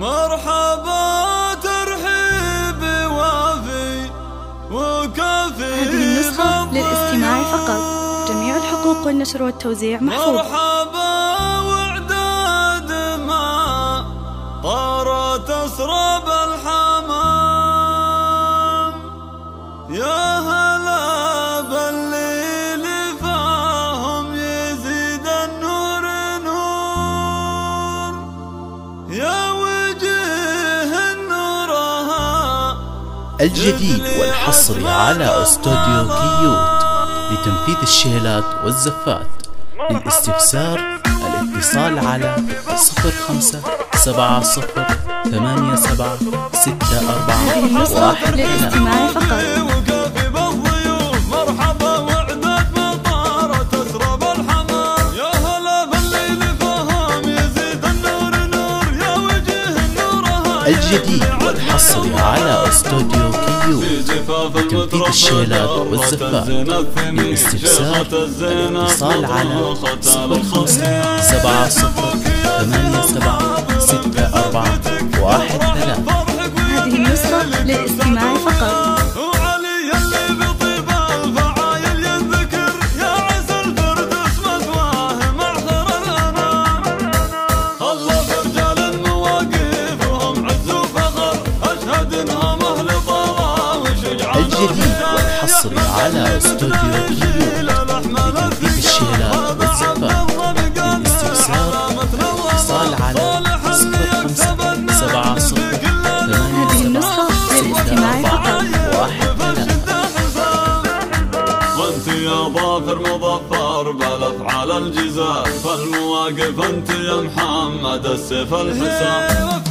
مرحبا ترحيب وافي وكافي. هذه النسخة للاستماع فقط، جميع الحقوق والنشر والتوزيع محفوظ. مرحبا وعداد ما طارت أسراب الحمام، يا هلا بالليل فاهم يزيد النور نور، يا وجه النورها. الجديد والحصري على استوديو كيوت لتنفيذ الشيلات والزفات. للاستفسار الاتصال على 05708764 للاستماع فقط. الجديد والحصري على استوديو كيوت لتنفيذ الشيلات والزفات. للاستفسار الاتصال على 05708764 هذه النسخة للاستماع فقط. الجديد والحصري على استوديو كيوت لتنفيذ الشيلات والزفات. للاستفسار الاتصال على 05708764 هذه النسخة للاستماع فقط. وانت يا ظافر مظفر بالافعال الجزاز، فالمواقف انت يا محمد السيف الحسام.